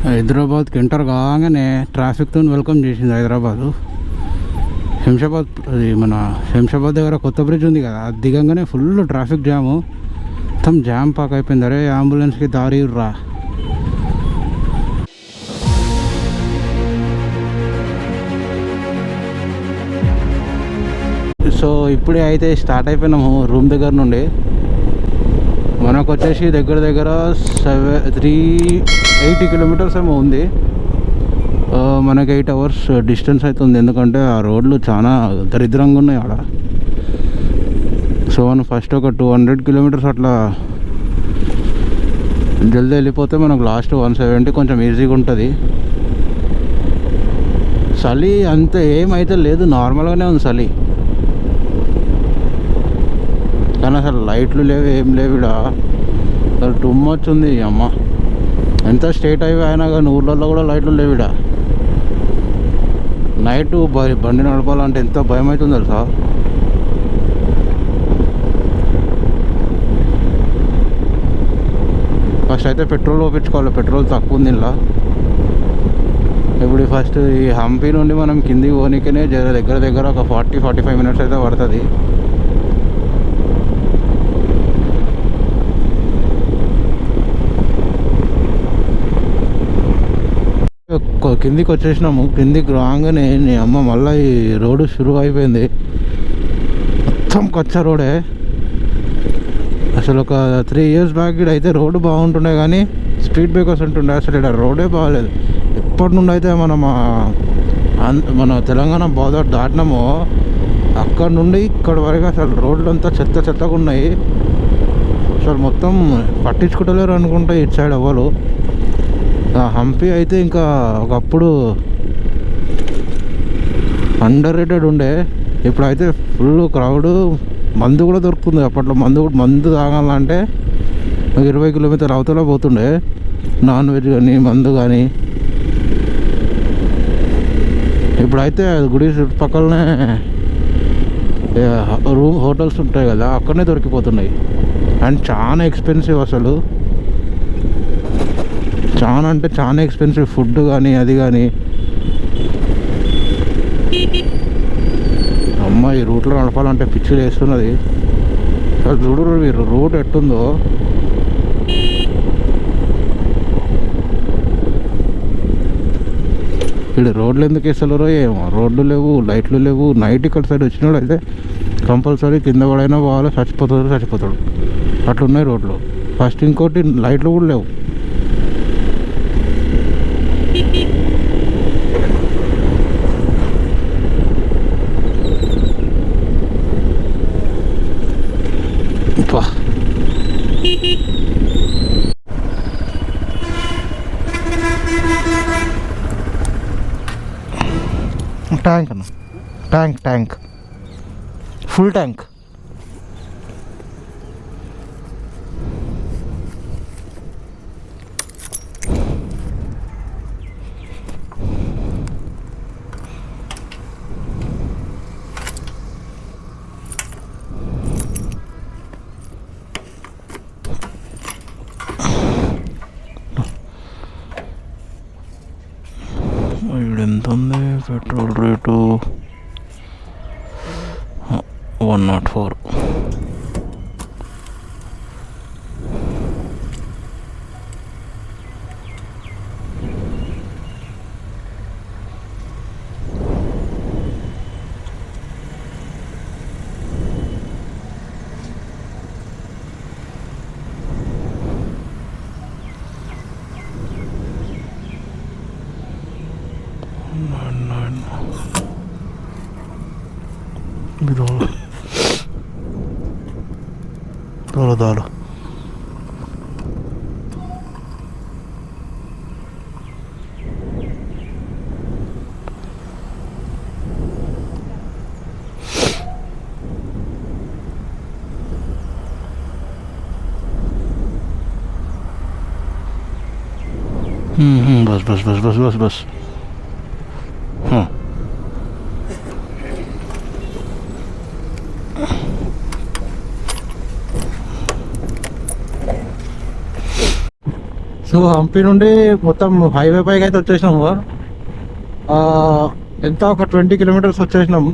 హైదరాబాద్కి ఎంటర్ కాగానే ట్రాఫిక్తో వెల్కమ్ చేసింది హైదరాబాదు. శంషాబాద్, అది మన శంషాబాద్ దగ్గర కొత్త బ్రిడ్జ్ ఉంది కదా, అది దిగంగానే ఫుల్ ట్రాఫిక్ జాము, మొత్తం జామ్ పాక్ అయిపోయింది. అరే అంబులెన్స్కి దారి రా. సో ఇప్పుడే అయితే స్టార్ట్ అయిపోయినాము రూమ్ దగ్గర నుండి. మనకు వచ్చేసి దగ్గర దగ్గర 380 కిలోమీటర్స్ ఏమో ఉంది. మనకి 8 అవర్స్ డిస్టెన్స్ అవుతుంది, ఎందుకంటే ఆ రోడ్లు చాలా దరిద్రంగా ఉన్నాయి ఆడ. సో మనం ఫస్ట్ ఒక 200 కిలోమీటర్స్ అట్లా జల్దీ వెళ్ళిపోతే మనకు లాస్ట్ 170 కొంచెం ఈజీగా ఉంటుంది. చలి అంత ఏమైతే లేదు, నార్మల్గానే ఉంది చలి. కానీ అసలు లైట్లు లేవు, ఏం లేవు ఇక్కడ. అసలు టూ మచ్ ఉంది అమ్మ. ఎంత స్టేట్ హైవే అయినా కానీ ఊర్లలో కూడా లైట్లు లేవు ఇక్కడ. నైట్ బండి నడపాలంటే ఎంత భయం అవుతుంది తెలుసా. ఫస్ట్ అయితే పెట్రోల్ పోపించుకోవాలి, పెట్రోల్ తక్కువ ఉంది ఇలా. ఇప్పుడు ఫస్ట్ ఈ హంపి నుండి మనం కిందికి పోనీకనే దగ్గర దగ్గర ఒక 40-45 మినిట్స్ అయితే పడుతుంది. కిందికి వచ్చేసినాము. కిందికి రాగానే నీ అమ్మ మళ్ళీ ఈ రోడ్డు షురు అయిపోయింది. మొత్తం కచ్చా రోడే. అసలు ఒక 3 years బ్యాక్ ఇక్కడ అయితే రోడ్డు బాగుంటుండే, కానీ స్పీడ్ బ్రేకర్స్ ఉంటుండే. అసలు ఇక్కడ రోడే బాగాలేదు. ఎప్పటి నుండి అయితే మన తెలంగాణ బోర్డర్ దాటినామో అక్కడ నుండి ఇక్కడ వరకు అసలు రోడ్లు అంతా చెత్తగా ఉన్నాయి. అసలు మొత్తం పట్టించుకుంటలేరు అనుకుంటే ఇటు సైడ్ అవ్వరు. హంపి అయితే ఇంకా ఒకప్పుడు అండర్ రేటెడ్ ఉండే, ఇప్పుడైతే ఫుల్ క్రౌడ్. మందు కూడా దొరుకుతుంది. అప్పట్లో మందు తాగాలంటే 20 కిలోమీటర్ల అవతల పోతుండే, నాన్ వెజ్ కానీ మందు కానీ. ఇప్పుడైతే గుడి చుట్టుపక్కలనే హోటల్స్ ఉంటాయి కదా, అక్కడనే దొరికిపోతున్నాయి. అండ్ చాలా ఎక్స్పెన్సివ్, అసలు చాలా అంటే చాలా ఎక్స్పెన్సివ్ ఫుడ్ కానీ అది కానీ. అమ్మ ఈ రూట్లో నడపాలంటే పిచ్చి వేస్తున్నది. అసలు చూడు రూట్ ఎట్టుందో. ఇక్కడ రోడ్లు ఎందుకు వేస్తలేరో ఏమో. రోడ్లు లేవు, లైట్లు లేవు. నైట్ ఇక్కడ సైడ్ వచ్చినాడు అయితే కంపల్సరీ కింద పడైనా పోవాలి, చచ్చిపోతాడు. అట్లున్నాయి రోడ్లు. ఫస్ట్ ఇంకోటి లైట్లు కూడా లేవు. ట్యాంక్ అన్న, ట్యాంక్ ఫుల్ ట్యాంక్. ఎంత ఉంది పెట్రోల్ రేటు? 104. దాలో बस हाँ సో హంపి నుండి మొత్తం హైవే పైకి అయితే వచ్చేసినాము. ఎంత ఒక 20 కిలోమీటర్స్ వచ్చేసినాం.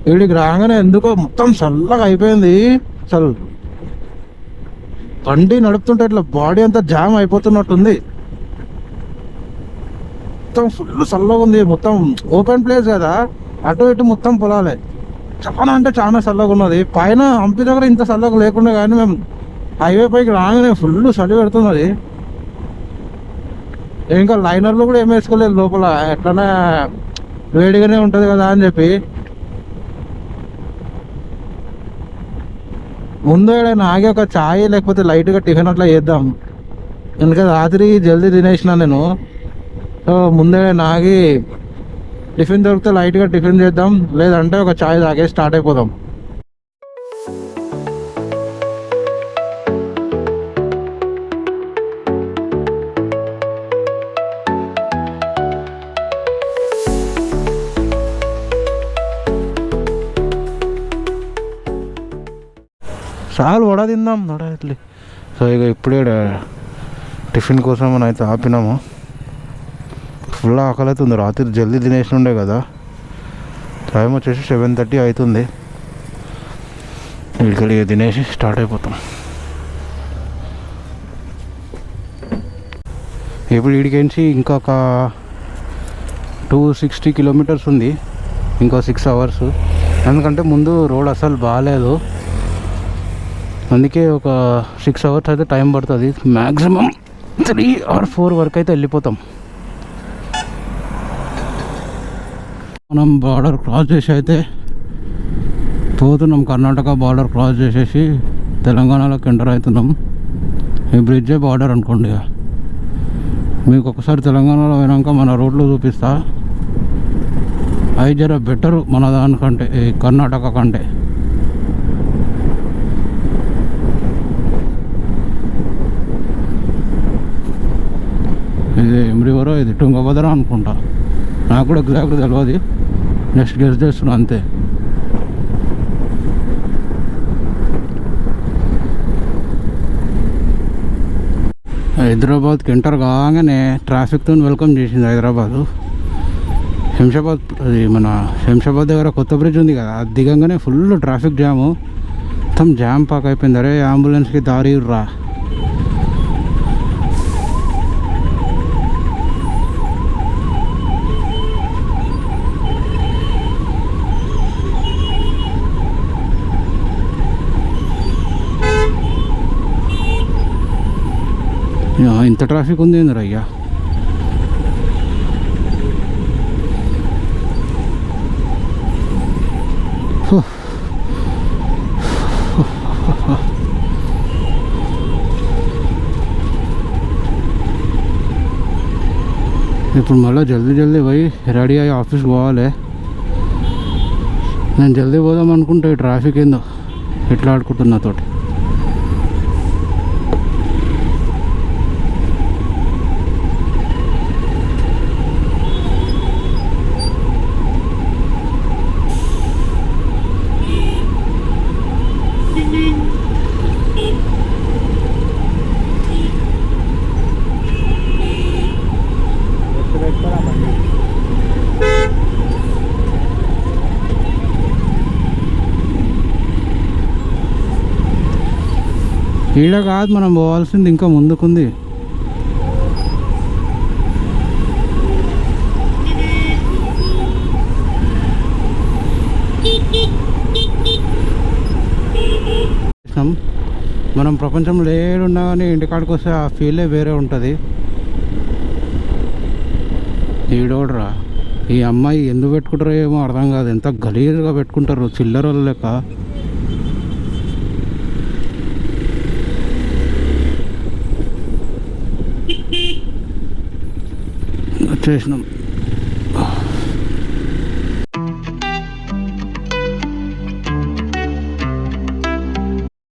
వీడికి రాగానే ఎందుకో మొత్తం చల్లగా అయిపోయింది. అసలు బండి నడుపుతుంటే ఇట్లా బాడీ అంతా జామ్ అయిపోతున్నట్టుంది. మొత్తం ఫుల్ చల్లగా ఉంది. మొత్తం ఓపెన్ ప్లేస్ కదా, అటు ఇటు మొత్తం పొలాలే. చాలా అంటే చాలా చల్లగా ఉన్నది. పైన హంపి దగ్గర ఇంత చల్లగా లేకుండా కానీ మేము హైవే పైకి రాగానే ఫుల్ చలి పెడుతున్నది. ఇంకా లైనర్లు కూడా ఏం వేసుకోలేదు లోపల, ఎట్లనే వేడిగానే ఉంటుంది కదా అని చెప్పి. ముందు ఏడైనా ఆగి ఒక ఛాయ్ లేకపోతే లైట్గా టిఫిన్ అట్లా చేద్దాం. ఎందుకంటే రాత్రి జల్దీ తినేసిన నేను. సో ముందే ఆగి టిఫిన్ దొరికితే లైట్గా టిఫిన్ చేద్దాం, లేదంటే ఒక ఛాయ్ తాగే స్టార్ట్ అయిపోదాం. చాలు వడ తిందాం వడ ఇడ్లీ. సో ఇక ఇప్పుడే టిఫిన్ కోసం మనం అయితే ఆపినాము. ఫుల్ ఆకలి అవుతుంది. రాత్రి జల్దీ తినేసి ఉండే కదా. టైం వచ్చేసి 7:30 అవుతుంది. వీడికి తినేసి స్టార్ట్ అయిపోతాం. ఇప్పుడు వీడికేంచి ఇంకొక 260 కిలోమీటర్స్ ఉంది, ఇంకో 6 అవర్స్. ఎందుకంటే ముందు రోడ్ అసలు బాగాలేదు, అందుకే ఒక 6 అవర్స్ అయితే టైం పడుతుంది. మ్యాక్సిమం 3 or 4 వరకు అయితే వెళ్ళిపోతాం. మనం బార్డర్ క్రాస్ చేసి అయితే పోతున్నాం. కర్ణాటక బార్డర్ క్రాస్ చేసేసి తెలంగాణలోకి ఎంటర్ అవుతున్నాం. ఈ బ్రిడ్జే బార్డర్ అనుకోండి. మీకు ఒకసారి తెలంగాణలో పోయినాక మన రోడ్లు చూపిస్తా. అవి జర బెటరు మన దానికంటే, ఈ కర్ణాటక కంటే. ఇది ఏం రివరో, ఇది టుంగభద్ర అనుకుంటా. నాకు కూడా ఎగ్జాక్ట్ తెలియదు, నెక్స్ట్ గెస్ చేస్తున్నా అంతే. హైదరాబాద్కి ఎంటర్ కాగానే ట్రాఫిక్తో వెల్కమ్ చేసింది హైదరాబాదు. శంషాబాద్, అది మన శంషాబాద్ దగ్గర కొత్త బ్రిడ్జ్ ఉంది కదా, అది దిగంగానే ఫుల్ ట్రాఫిక్ జాము, మొత్తం జామ్ పాక్ అయిపోయింది. అరే అంబులెన్స్కి దారి రా. ఇంత ట్రాఫిక్ ఉంది ఏందిరా అయ్యా. ఇప్పుడు మళ్ళీ జల్దీ పోయి రెడీ అయ్యి ఆఫీస్కి పోవాలి. నేను జల్దీ పోదాం అనుకుంటే ట్రాఫిక్ ఏందో ఎట్లా ఆడుకుంటున్నా తోటి. ఈడ కాదు మనం పోవాల్సింది, ఇంకా ముందుకుంది. మనం ప్రపంచంలో ఏడున్నా కానీ ఇంటికాడికి వస్తే ఆ ఫీలే వేరే ఉంటుంది. ఈడోడరా, ఈ అమ్మాయి ఎందుకు పెట్టుకుంటారో ఏమో అర్థం కాదు. ఎంత గలీజ్గా పెట్టుకుంటారు, చిల్లర లెక్క. వచ్చేసినాం.